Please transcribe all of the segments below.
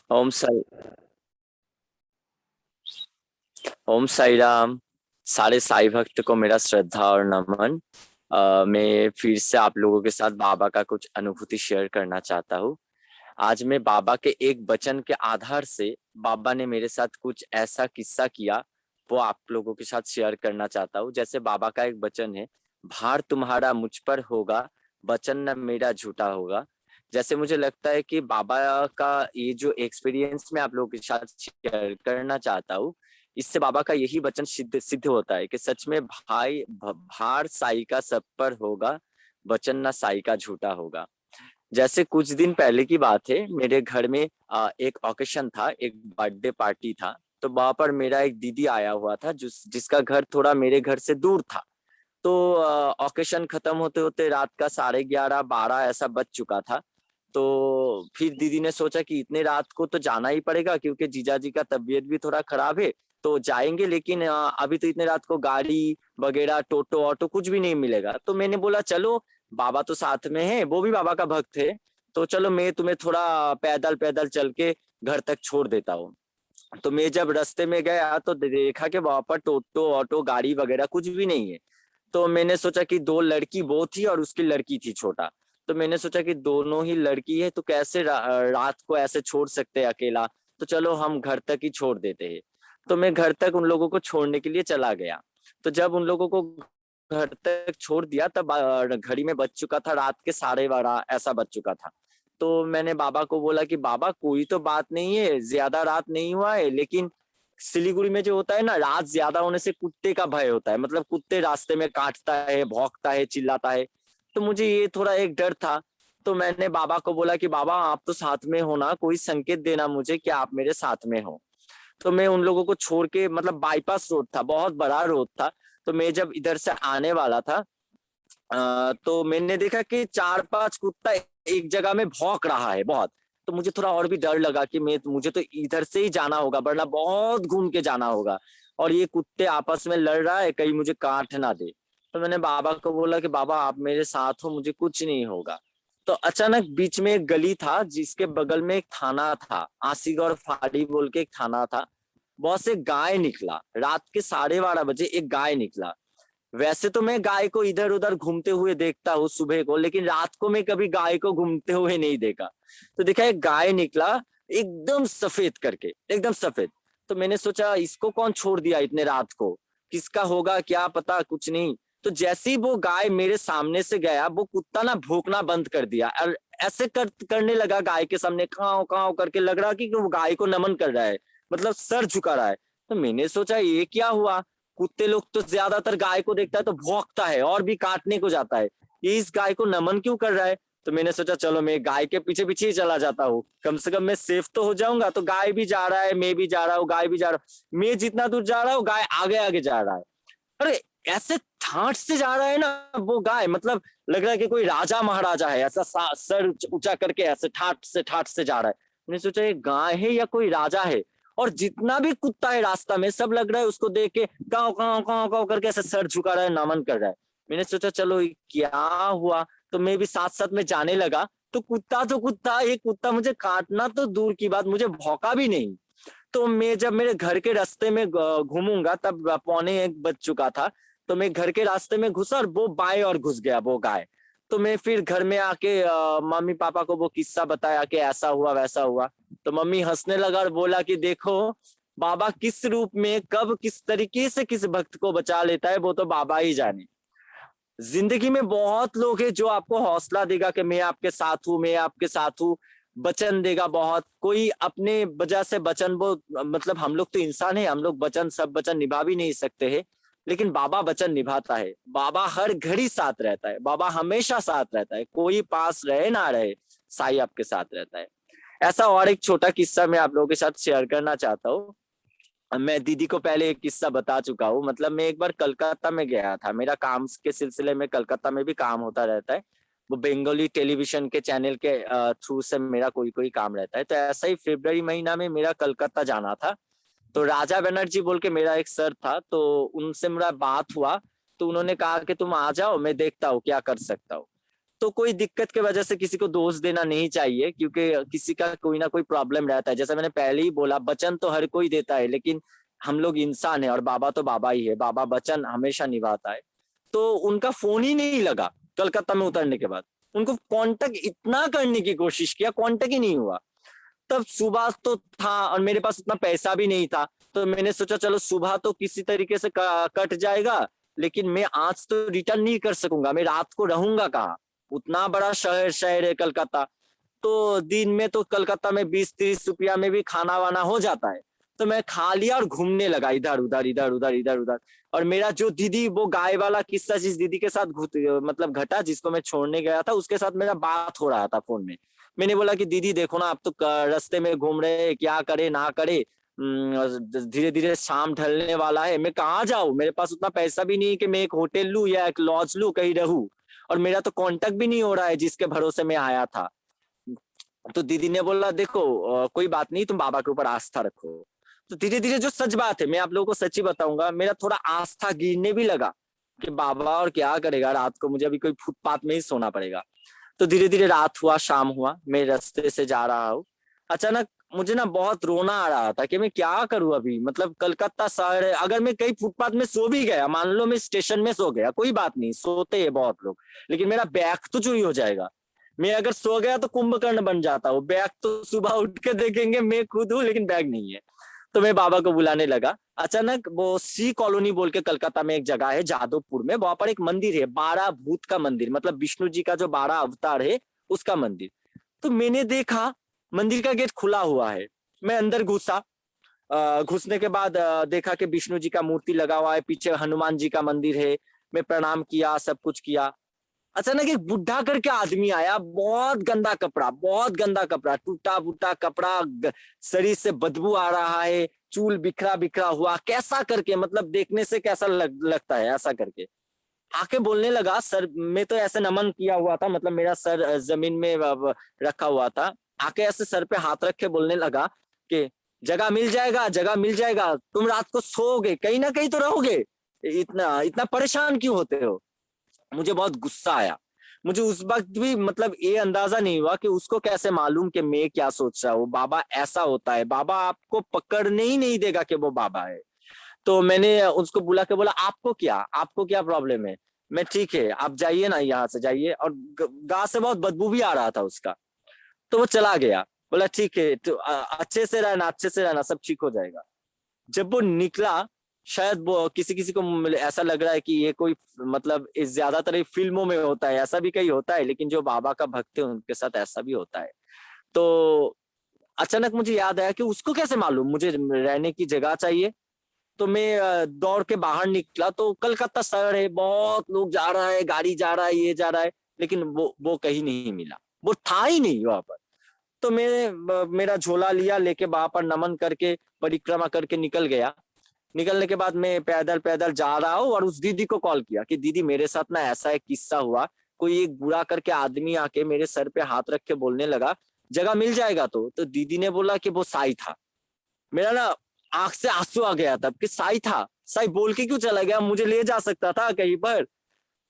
ओम साई ओम साई राम। सारे साई भक्त को मेरा श्रद्धा और नमन। मैं फिर से आप लोगों के साथ बाबा का कुछ अनुभूति शेयर करना चाहता हूँ। आज मैं बाबा के एक वचन के आधार से बाबा ने मेरे साथ कुछ ऐसा किस्सा किया, वो आप लोगों के साथ शेयर करना चाहता हूँ। जैसे बाबा का एक वचन है, भार तुम्हारा मुझ पर होगा, वचन न मेरा झूठा होगा। जैसे मुझे लगता है कि बाबा का ये जो एक्सपीरियंस मैं आप लोगों के साथ शेयर करना चाहता हूँ, इससे बाबा का यही वचन सिद्ध सिद्ध होता है कि सच में भार साई का सब पर होगा, वचन ना साई का झूठा होगा। जैसे कुछ दिन पहले की बात है, मेरे घर में एक ओकेशन था, एक बर्थडे पार्टी था। तो वहां पर मेरा एक दीदी आया हुआ था जिसका घर थोड़ा मेरे घर से दूर था। तो ओकेशन खत्म होते होते रात का 11:30 12 ऐसा बज चुका था। तो फिर दीदी ने सोचा कि इतने रात को तो जाना ही पड़ेगा, क्योंकि जीजा जी का तबीयत भी थोड़ा खराब है। तो जाएंगे, लेकिन अभी तो इतने रात को गाड़ी वगैरह टोटो ऑटो कुछ भी नहीं मिलेगा। तो मैंने बोला चलो, बाबा तो साथ में है, वो भी बाबा का भक्त है, तो चलो मैं तुम्हें थोड़ा पैदल पैदल चल के घर तक छोड़ देता हूँ। तो मैं जब रास्ते में गया तो देखा कि वहां पर टोटो ऑटो गाड़ी वगैरह कुछ भी नहीं है। तो मैंने सोचा कि दो लड़की वो थी और उसकी लड़की थी छोटा। तो मैंने सोचा कि दोनों ही लड़की है, तो कैसे रात को ऐसे छोड़ सकते हैं अकेला। तो चलो हम घर तक ही छोड़ देते हैं। तो मैं घर तक उन लोगों को छोड़ने के लिए चला गया। तो जब उन लोगों को घर तक छोड़ दिया, तब घड़ी में बज चुका था रात के 12:30 ऐसा बज चुका था। तो मैंने बाबा को बोला कि बाबा कोई तो बात नहीं है, ज्यादा रात नहीं हुआ है, लेकिन सिलीगुड़ी में जो होता है ना, रात ज्यादा होने से कुत्ते का भय होता है, मतलब कुत्ते रास्ते में काटता है, भौंकता है, चिल्लाता है। तो मुझे ये थोड़ा एक डर था। तो मैंने बाबा को बोला कि बाबा आप तो साथ में हो ना, कोई संकेत देना मुझे कि आप मेरे साथ में हो। तो मैं उन लोगों को छोड़ के, मतलब बाईपास रोड था, बहुत बड़ा रोड था। तो मैं जब इधर से आने वाला था, तो मैंने देखा कि 4 5 कुत्ता एक जगह में भौंक रहा है बहुत। तो मुझे थोड़ा और भी डर लगा कि मैं मुझे तो इधर से ही जाना होगा, वरना बहुत घूम के जाना होगा। और ये कुत्ते आपस में लड़ रहा है, कहीं मुझे काट ना दे। तो मैंने बाबा को बोला कि बाबा आप मेरे साथ हो, मुझे कुछ नहीं होगा। तो अचानक बीच में एक गली था, जिसके बगल में एक थाना था, आसीगढ़ फाड़ी बोल के एक थाना था। बहुत से गाय निकला, रात के 12:30 बजे एक गाय निकला। वैसे तो मैं गाय को इधर उधर घूमते हुए देखता हूँ सुबह को, लेकिन रात को मैं कभी गाय को घूमते हुए नहीं देखा। तो देखा एक गाय निकला, एकदम सफेद करके, एकदम सफेद। तो मैंने सोचा इसको कौन छोड़ दिया इतने रात को, किसका होगा क्या पता, कुछ नहीं। तो जैसे ही वो गाय मेरे सामने से गया, वो कुत्ता ना भौंकना बंद कर दिया और ऐसे करने लगा गाय के सामने, काव काव करके, लग रहा कि वो गाय को नमन कर रहा है, मतलब सर झुका रहा है। तो मैंने सोचा ये क्या हुआ। कुत्ते लोग तो ज्यादातर गाय को देखता है तो भौंकता है और भी काटने को जाता है, ये इस गाय को नमन क्यों कर रहा है। तो मैंने सोचा चलो मैं गाय के पीछे पीछे ही चला जाता हूँ, कम से कम मैं सेफ तो हो जाऊंगा। तो गाय भी जा रहा है, मैं भी जा रहा हूँ, गाय भी जा रहा हूँ, मैं जितना दूर जा रहा हूँ गाय आगे आगे जा रहा है। अरे ऐसे ठाट से जा रहा है ना वो गाय, मतलब लग रहा है कि कोई राजा महाराजा है, ऐसा सर ऊंचा करके ऐसे ठाट से जा रहा है। मैंने सोचा ये गाय है या कोई राजा है। और जितना भी कुत्ता है रास्ता में, सब लग रहा है उसको देख के काव काव काव काव करके ऐसे सर झुका रहा है, नमन कर रहा है। मैंने सोचा चलो ये क्या हुआ। तो मैं भी साथ साथ में जाने लगा। तो कुत्ता, ये कुत्ता मुझे काटना तो दूर की बात, मुझे भौंका भी नहीं। तो मैं जब मेरे घर के रास्ते में घूमूंगा, तब 12:45 बज चुका था। तो मैं घर के रास्ते में घुसा और वो बाएं और घुस गया वो गाय। तो मैं फिर घर में आके मम्मी पापा को वो किस्सा बताया कि ऐसा हुआ वैसा हुआ। तो मम्मी हंसने लगा और बोला कि देखो, बाबा किस रूप में कब किस तरीके से किस भक्त को बचा लेता है, वो तो बाबा ही जाने। जिंदगी में बहुत लोग हैं जो आपको हौसला देगा कि मैं आपके साथ हूँ, मैं आपके साथ हूँ। वचन देगा बहुत कोई, अपने वजह से वचन वो, मतलब हम लोग तो इंसान है, हम लोग वचन सब वचन निभा भी नहीं सकते हैं। लेकिन बाबा वचन निभाता है, बाबा हर घड़ी साथ रहता है, बाबा हमेशा साथ रहता है, कोई पास रहे ना रहे, साई आपके साथ रहता है। ऐसा और एक छोटा किस्सा मैं आप लोगों के साथ शेयर करना चाहता हूँ। मैं दीदी को पहले एक किस्सा बता चुका हूँ, मतलब मैं एक बार कलकत्ता में गया था, मेरा काम के सिलसिले में कलकत्ता में भी काम होता रहता है। वो बंगाली टेलीविजन के चैनल के थ्रू से मेरा कोई कोई काम रहता है। तो ऐसा ही फरवरी महीना में मेरा कलकत्ता जाना था। तो राजा बनर्जी बोल के मेरा एक सर था, तो उनसे मेरा बात हुआ। तो उन्होंने कहा कि तुम आ जाओ, मैं देखता हूँ क्या कर सकता हूँ। तो कोई दिक्कत की वजह से किसी को दोष देना नहीं चाहिए, क्योंकि किसी का कोई ना कोई प्रॉब्लम रहता है। जैसा मैंने पहले ही बोला, वचन तो हर कोई देता है, लेकिन हम लोग इंसान है और बाबा तो बाबा ही है, बाबा वचन हमेशा निभाता है। तो उनका फोन ही नहीं लगा कलकत्ता में उतरने के बाद। उनको कांटेक्ट इतना करने की कोशिश किया, कांटेक्ट ही नहीं हुआ। तब सुबह तो था और मेरे पास उतना पैसा भी नहीं था, तो मैंने सोचा चलो सुबह तो किसी तरीके से कट जाएगा, लेकिन मैं आज तो रिटर्न नहीं कर सकूंगा, मैं रात को रहूंगा कहाँ? उतना बड़ा शहर है कलकत्ता। तो दिन में तो कलकत्ता में 20-30 रुपया में भी खाना वाना हो जाता है। तो मैं खा लिया और घूमने लगा इधर उधर इधर उधर इधर उधर। और मेरा जो दीदी, वो गाय वाला किस्सा जिस दीदी के साथ मतलब घटा, जिसको मैं छोड़ने गया था, उसके साथ मेरा बात हो रहा था फोन में। मैंने बोला कि दीदी देखो ना, आप तो रास्ते में घूम रहे हैं, क्या करे ना करे, धीरे धीरे शाम ढलने वाला है, मैं कहाँ जाऊँ? मेरे पास उतना पैसा भी नहीं कि मैं एक होटल लूँ या एक लॉज लूँ कहीं रहूँ, और मेरा तो कांटेक्ट भी नहीं हो रहा है जिसके भरोसे में आया था। तो दीदी ने बोला देखो कोई बात नहीं, तुम बाबा के ऊपर आस्था रखो। तो धीरे धीरे, जो सच बात है, मैं आप लोगों को सच्ची बताऊंगा, मेरा थोड़ा आस्था गिरने भी लगा कि बाबा और क्या करेगा, रात को मुझे अभी कोई फुटपाथ में ही सोना पड़ेगा। तो धीरे धीरे रात हुआ, शाम हुआ, मैं रास्ते से जा रहा हूँ। अचानक मुझे ना बहुत रोना आ रहा था कि मैं क्या करूं अभी, मतलब कलकत्ता शहर है, अगर मैं कहीं फुटपाथ में सो भी गया, मान लो मैं स्टेशन में सो गया, कोई बात नहीं, सोते हैं बहुत लोग, लेकिन मेरा बैग तो चोरी हो जाएगा। मैं अगर सो गया तो कुंभकर्ण बन जाता हूँ, बैग तो सुबह उठ के देखेंगे मैं खुद हूँ, लेकिन बैग नहीं है। तो मैं बाबा को बुलाने लगा। अचानक वो सी कॉलोनी बोल के कलकत्ता में एक जगह है जादवपुर में, वहां पर एक मंदिर है, 12 भूत का मंदिर, मतलब विष्णु जी का जो 12 अवतार है उसका मंदिर। तो मैंने देखा मंदिर का गेट खुला हुआ है। मैं अंदर घुसा। घुसने के बाद देखा कि विष्णु जी का मूर्ति लगा हुआ है, पीछे हनुमान जी का मंदिर है। मैं प्रणाम किया, सब कुछ किया। अचानक एक बुढ़ा करके आदमी आया, बहुत गंदा कपड़ा, बहुत गंदा कपड़ा, टूटा फूटा कपड़ा, शरीर से बदबू आ रहा है, चूल बिखरा बिखरा हुआ, कैसा करके, मतलब देखने से कैसा लगता है ऐसा करके। आके बोलने लगा, सर मैं तो ऐसे नमन किया हुआ था, मतलब मेरा सर जमीन में रखा हुआ था। आके ऐसे सर पे हाथ रख के बोलने लगा कि जगह मिल जाएगा, जगह मिल जाएगा, तुम रात को सोओगे, कहीं ना कहीं तो रहोगे, इतना इतना परेशान क्यों होते हो? मुझे बहुत गुस्सा आया। मुझे उस वक्त भी मतलब ये अंदाजा नहीं हुआ कि उसको कैसे मालूम कि मैं क्या सोच रहा हूँ। बाबा ऐसा होता है, बाबा आपको पकड़ने ही नहीं देगा कि वो बाबा है। तो मैंने उसको बुला के बोला, आपको क्या प्रॉब्लम है? मैं ठीक है, आप जाइए ना, यहाँ से जाइए। और गांव से बहुत बदबू भी आ रहा था उसका। तो वो चला गया। बोला ठीक है, तो अच्छे से रहना, अच्छे से रहना, सब ठीक हो जाएगा। जब वो निकला, शायद वो किसी किसी को ऐसा लग रहा है कि ये कोई, मतलब इस ज्यादातर ये फिल्मों में होता है, ऐसा भी कहीं होता है, लेकिन जो बाबा का भक्त है उनके साथ ऐसा भी होता है। तो अचानक मुझे याद आया कि उसको कैसे मालूम मुझे रहने की जगह चाहिए। तो मैं दौड़ के बाहर निकला, तो कलकत्ता शहर है, बहुत लोग जा रहा है, गाड़ी जा रहा है, ये जा रहा है, लेकिन वो कहीं नहीं मिला, वो था ही नहीं वहां पर। तो मैंने मेरा झोला लिया, लेके वहां पर नमन करके परिक्रमा करके निकल गया। निकलने के बाद मैं पैदल पैदल जा रहा हूँ और उस दीदी को कॉल किया कि दीदी मेरे साथ ना ऐसा एक किस्सा हुआ, कोई एक बुरा करके आदमी आके मेरे सर पे हाथ रख के बोलने लगा जगह मिल जाएगा। तो दीदी ने बोला कि वो साई था। मेरा ना आंख से आंसू आ गया था कि साई था, साई बोल के क्यों चला गया, मुझे ले जा सकता था कहीं पर।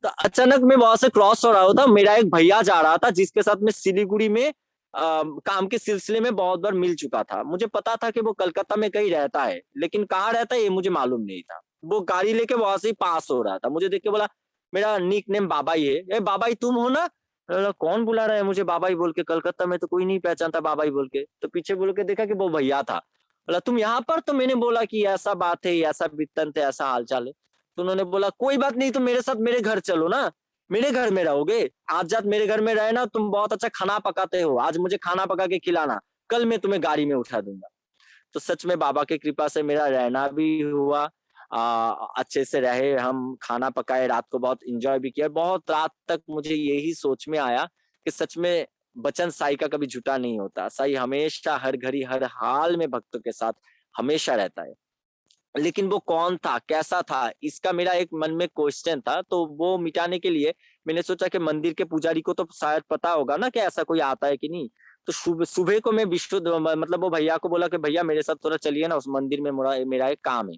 तो अचानक मैं वहां से क्रॉस हो रहा था, मेरा एक भैया जा रहा था जिसके साथ मैं सिलीगुड़ी में काम के सिलसिले में बहुत बार मिल चुका था। मुझे पता था कि वो कलकत्ता में कहीं रहता है, लेकिन कहाँ रहता है ये मुझे मालूम नहीं था। वो गाड़ी लेके वहां से ही पास हो रहा था, मुझे देख के बोला, मेरा निक नेम बाबाई है, ए बाबाई तुम हो ना? कौन बुला रहा है मुझे बाबाई बोल के, कलकत्ता में तो कोई नहीं पहचानता बाबाई बोल के। तो पीछे बोल के देखा कि वो भैया था। बोला तुम यहाँ पर? तो मैंने बोला कि ऐसा बात है, ऐसा वृत्तांत है, ऐसा हालचाल है। तो उन्होंने बोला कोई बात नहीं, तुम मेरे साथ मेरे घर चलो ना, मेरे घर में रहोगे, आज रात मेरे घर में रहे ना, तुम बहुत अच्छा खाना पकाते हो, आज मुझे खाना पका के खिलाना, कल मैं तुम्हें गाड़ी में उठा दूंगा। तो सच में बाबा की कृपा से मेरा रहना भी हुआ। अच्छे से रहे हम, खाना पकाए, रात को बहुत एंजॉय भी किया। बहुत रात तक मुझे यही सोच में आया कि सच में वचन साई का कभी झूठा नहीं होता, साई हमेशा हर घड़ी हर हाल में भक्तों के साथ हमेशा रहता है। लेकिन वो कौन था, कैसा था, इसका मेरा एक मन में क्वेश्चन था। तो वो मिटाने के लिए मैंने सोचा कि मंदिर के पुजारी को तो शायद पता होगा ना कि ऐसा कोई आता है कि नहीं। तो सुबह को मैं विष्णु, मतलब वो भैया को बोला कि भैया मेरे साथ थोड़ा चलिए ना, उस मंदिर में मेरा एक काम है।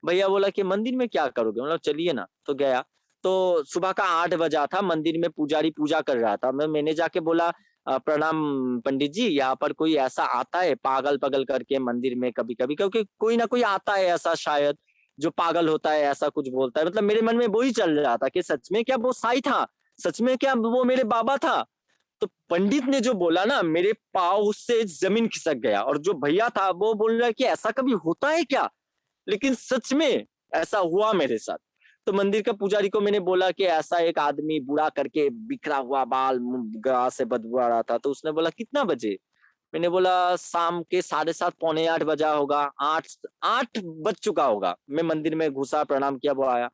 भैया बोला कि मंदिर में क्या करोगे, मतलब चलिए ना। तो गया। तो सुबह का 8 बजा था, मंदिर में पुजारी पूजा कर रहा था। मैंने जाके बोला प्रणाम पंडित जी, यहाँ पर कोई ऐसा आता है पागल-पागल करके मंदिर में कभी-कभी? क्योंकि कोई ना कोई आता है ऐसा शायद, जो पागल होता है, ऐसा कुछ बोलता है। मतलब मेरे मन में वही चल रहा था कि सच में क्या वो साईं था? सच में क्या वो मेरे बाबा था? तो पंडित ने जो बोला ना, मेरे पाँव से ज़मीन खिसक गया, और जो भैया था वो बोल रहा है कि ऐसा कभी होता है क्या? लेकिन सच में ऐसा हुआ मेरे साथ। तो मंदिर का पुजारी को मैंने बोला कि ऐसा एक आदमी बूढ़ा करके बिखरा हुआ बाल, गाल से बदबू आ रहा था। तो उसने बोला कितना बजे? मैंने बोला शाम के 7:30 पौने 8 बजा होगा, 8 बज चुका होगा। मैं मंदिर में घुसा, प्रणाम किया, वो आया।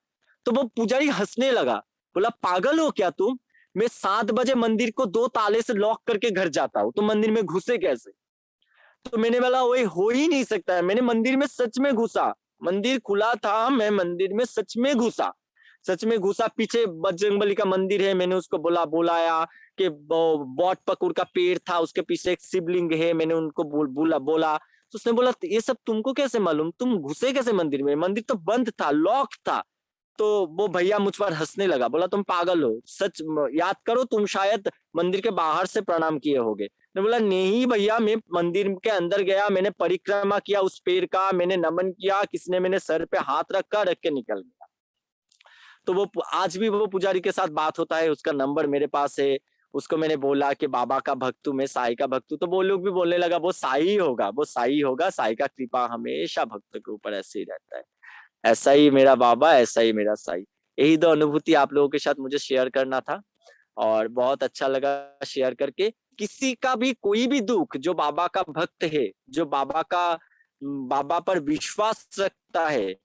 तो वो पुजारी हँसने लगा, बोला पागल हो क्या तुम? मैं 7 बजे मंदिर को 2 ताले से लॉक करके घर जाता हूँ, तुम मंदिर में घुसे कैसे? तो मैंने बोला वो हो ही नहीं सकता है। मैंने मंदिर में सच में घुसा, मंदिर खुला था, मैं मंदिर में सच में घुसा। सच में घुसा, पीछे बजरंगबली का मंदिर है, मैंने उसको बुलाया कि बॉट पकुड़ का पेड़ था, उसके पीछे एक शिवलिंग है, मैंने उनको बोला। तो उसने बोला ये सब तुमको कैसे मालूम? तुम घुसे कैसे मंदिर में? मंदिर तो बंद था, लॉक था। तो वो भैया मुझ पर हँसने लगा, बोला तुम पागल हो, सच याद करो, तुम शायद मंदिर के बाहर से प्रणाम किए होगे। मैंने बोला नहीं भैया, मैं मंदिर के अंदर गया, मैंने परिक्रमा किया उस पेड़ का, मैंने नमन किया, किसी ने मेरे सर पे हाथ रख के निकल गया। तो वो आज भी वो पुजारी के साथ बात होता है, उसका नंबर मेरे पास है। उसको मैंने बोला कि बाबा का भक्त हूँ मैं, साईं का भक्त हूँ। तो वो लोग भी बोलने लगा वो साईं ही होगा, वो साईं ही होगा, साईं का कृपा हमेशा भक्त के ऊपर ऐसे ही रहता है। ऐसा ही मेरा बाबा, ऐसा ही मेरा साईं। यही 2 अनुभूति आप लोगों के साथ मुझे शेयर करना था, और बहुत अच्छा लगा शेयर करके। किसी का भी कोई भी दुःख, जो बाबा का भक्त है, जो बाबा पर विश्वास रखता है,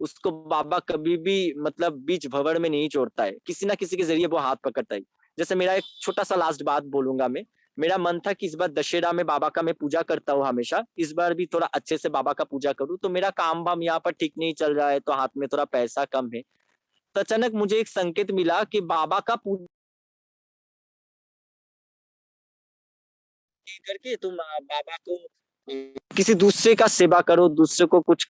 उसको बाबा कभी भी मतलब बीच भंवर में नहीं छोड़ता है। किसी ना किसी के ज़रिए वो हाथ पकड़ता है। जैसे मेरा एक छोटा-सा लास्ट बात बोलूँगा मैं। मेरा मन था कि इस बार दशहरा में बाबा का मैं पूजा करता हूँ हमेशा, इस बार भी थोड़ा अच्छे से बाबा का पूजा करूँ। तो मेरा काम-वाम यहाँ पर ठीक नहीं चल रहा है, तो हाथ में थोड़ा पैसा कम है। तो अचानक मुझे एक संकेत मिला कि बाबा का पूजा करके तुम बाबा को किसी दूसरे का सेवा करो, दूसरे को कुछ